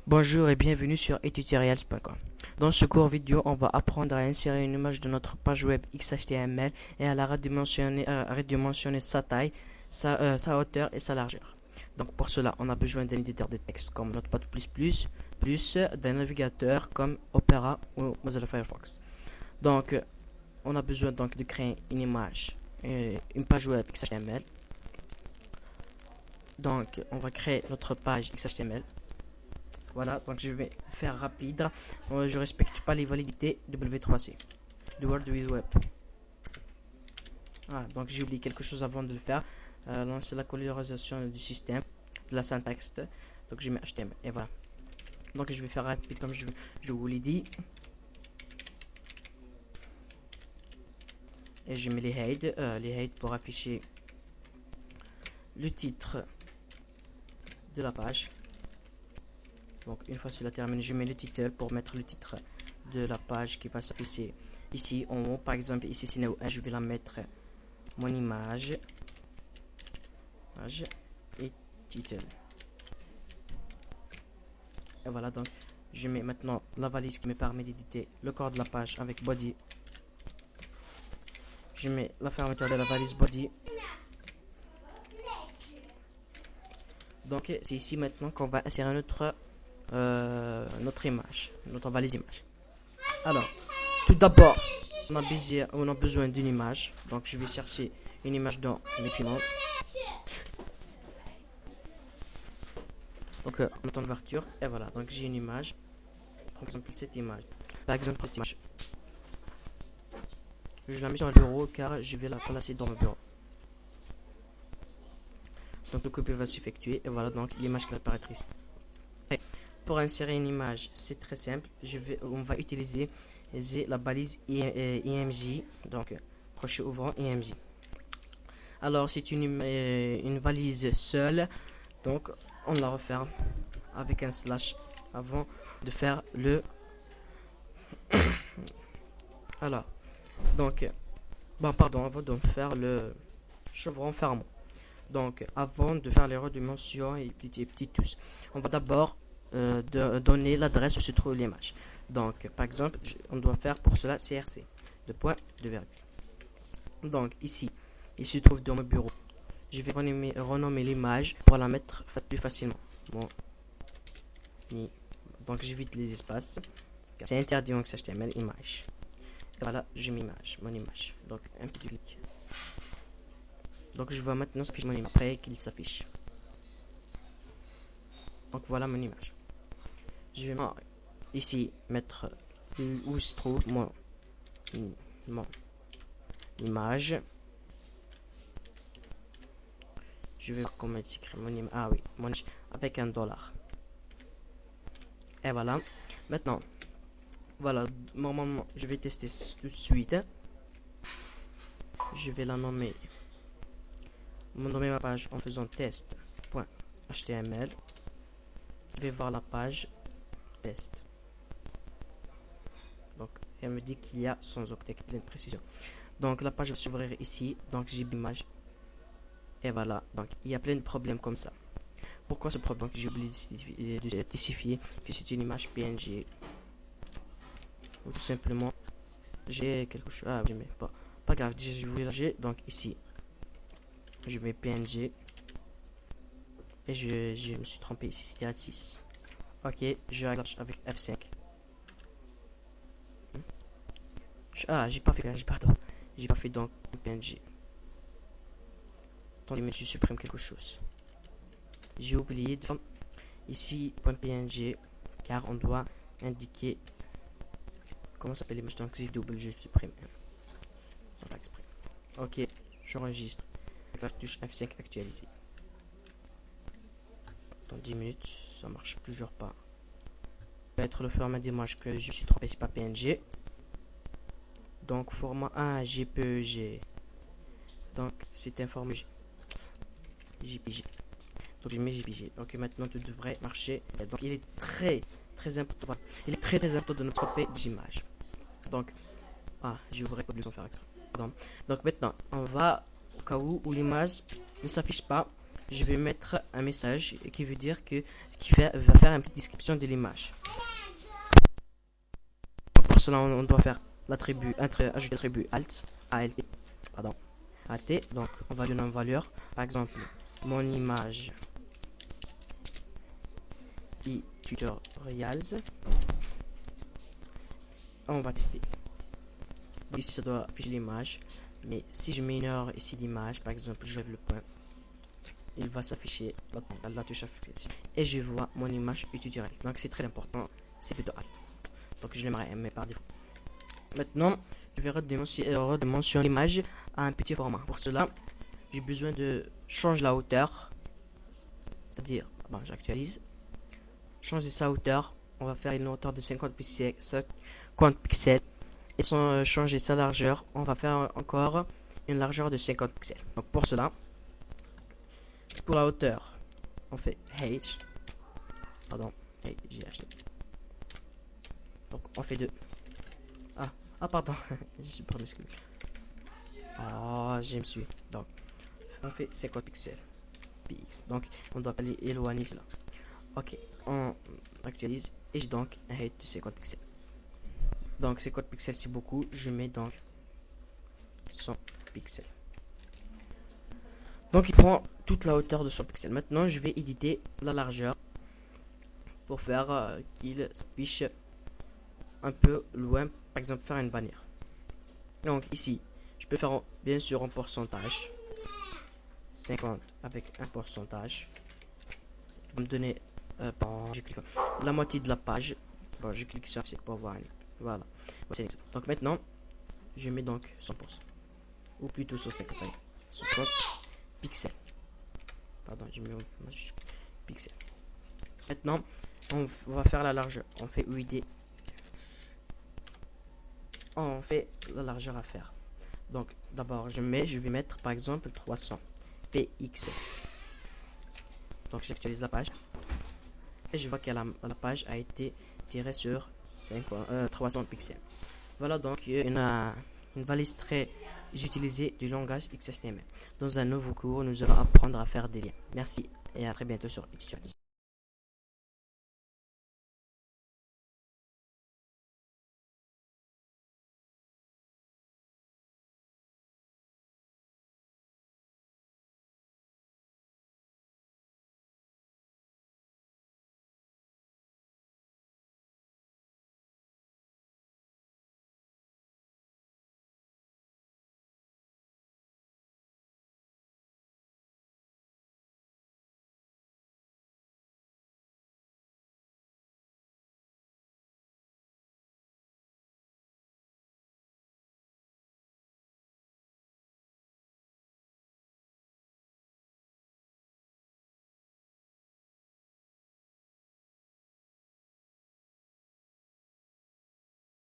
Bonjour et bienvenue sur etutorials.com. Dans ce cours vidéo, on va apprendre à insérer une image de notre page web XHTML et à la redimensionner sa taille, sa hauteur et sa largeur. Donc pour cela, on a besoin d'un éditeur de texte comme Notepad++, plus d'un navigateur comme Opera ou Mozilla Firefox. Donc on a besoin donc de créer une image, une page web XHTML. Donc on va créer notre page XHTML. Voilà, donc je vais faire rapide. Je respecte pas les validités W3C du World Wide Web. Ah, donc j'ai oublié quelque chose avant de le faire. Lancer la colorisation du système, de la syntaxe. Donc je mets HTML et voilà. Donc je vais faire rapide comme je vous l'ai dit. Et je mets les heads pour afficher le titre de la page. Donc une fois cela terminé, je mets le titre pour mettre le titre de la page qui va s'afficher ici en haut. Par exemple ici c'est Neo 1, je vais la mettre mon image et titre. Et voilà, donc je mets maintenant la valise qui me permet d'éditer le corps de la page avec body. Je mets la fermeture de la valise body. Donc c'est ici maintenant qu'on va insérer notre image, notre valise image. Alors, tout d'abord, on a besoin d'une image. Donc, je vais chercher une image dans le document. Donc, on attend l'ouverture. Et voilà, donc j'ai une image. Par exemple, cette image. Je la mets sur le bureau car je vais la placer dans le bureau. Donc, le copier va s'effectuer. Et voilà, donc l'image qui va apparaître ici. Pour insérer une image, c'est très simple. On va utiliser la balise IMG, donc crochet ouvrant IMG. Alors c'est une valise seule, donc on la referme avec un slash avant de faire le alors donc avant de faire le chevron fermant. Donc avant de faire les redimensions et petits tous, on va d'abord de donner l'adresse où se trouve l'image. Donc par exemple on doit faire pour cela CRC de point de virgule. Donc ici il se trouve dans mon bureau. Je vais renommer l'image pour la mettre plus facilement. Bon. Donc j'évite les espaces. C'est interdit en HTML image. Et voilà, j'ai mon image. Donc un petit clic. Donc je vois maintenant s'affiche mon image après qu'il s'affiche. Donc voilà mon image. Je vais ici mettre où se trouve mon image. Je vais comment écrire mon image. Ah oui, mon image avec un dollar. Et voilà. Maintenant, voilà, normalement, je vais tester tout de suite. Je vais nommer ma page en faisant test.html. Je vais voir la page test. Donc, elle me dit qu'il y a sans octet pleine précision. Donc, la page va s'ouvrir ici. Donc, j'ai l'image. Et voilà. Donc, il y a plein de problèmes comme ça. Pourquoi ce problème? Donc, j'ai oublié de spécifier que c'est une image PNG. Ou tout simplement, j'ai quelque chose. Ah, je mets pas grave. Déjà, je voulais lâcher. Donc, ici, je mets PNG. Et je me suis trompé ici. C'était 6. Ok, je regarde avec F5. J'ai pas fait donc PNG. Attendez, mais je supprime quelque chose. J'ai oublié de ici .png car on doit indiquer comment s'appelle l'image. Donc je supprime sans faire exprès. Ok, j'enregistre avec la touche F5 actualiser. Dans 10 minutes, ça marche toujours pas. Mettre le format d'image que je suis trompé, c'est pas PNG. Donc format JPEG. Donc c'est un format JPG. Donc je mets JPG. Ok, maintenant tout devrait marcher. Donc il est très important. Il est très important de ne pas tromper d'image. Donc j'ouvrais sans faire exprès. Pardon. Donc maintenant on va au cas où l'image ne s'affiche pas. je vais mettre un message qui veut dire que va faire une petite description de l'image. Pour cela, on doit faire l'attribut, ajouter l'attribut alt, pardon, alt. Donc, on va donner une valeur, par exemple, mon image tutorials. On va tester. Ici, ça doit afficher l'image, mais si je mets une heure ici d'image, par exemple, je lève le point, il va s'afficher la touche affichée et je vois mon image tutoriel. Donc, c'est très important, c'est plutôt alt. Donc, je l'aimerais aimer par défaut. Maintenant, je vais redimensionner l'image à un petit format. Pour cela, j'ai besoin de changer la hauteur, c'est-à-dire, bon, j'actualise, changer sa hauteur. On va faire une hauteur de 50 pixels, et sans changer sa largeur, on va faire encore une largeur de 50 pixels. Donc pour cela, pour la hauteur, on fait height, pardon, j'ai acheté. Donc on fait 2. Ah pardon, je suis pas musclé. Oh, je me suis. Donc on fait 50 pixels. Donc on doit aller éloigner cela. Ok, on actualise et j'ai donc un height de 50 pixels. Donc 50 pixels c'est beaucoup, je mets donc 100 pixels. Donc il prend toute la hauteur de 100 pixels. Maintenant je vais éditer la largeur pour faire qu'il s'affiche un peu loin, par exemple faire une bannière. Donc ici je peux faire bien sûr en pourcentage, 50 avec un pourcentage, ça va me donner je clique la moitié de la page. Bon, je clique sur c'est pour voir. Voilà. Donc maintenant, je mets donc 100%. Ou plutôt 150 pixels. Pardon, j'ai mis pixels. Maintenant, on va faire la largeur. On fait UID. On fait la largeur à faire. Donc d'abord, je vais mettre par exemple 300 pixels. Donc j'actualise la page. Et je vois que la page a été tirée sur 300 pixels. Voilà donc une valise très utilisée du langage XHTML. Dans un nouveau cours, nous allons apprendre à faire des liens. Merci et à très bientôt sur Tutorials.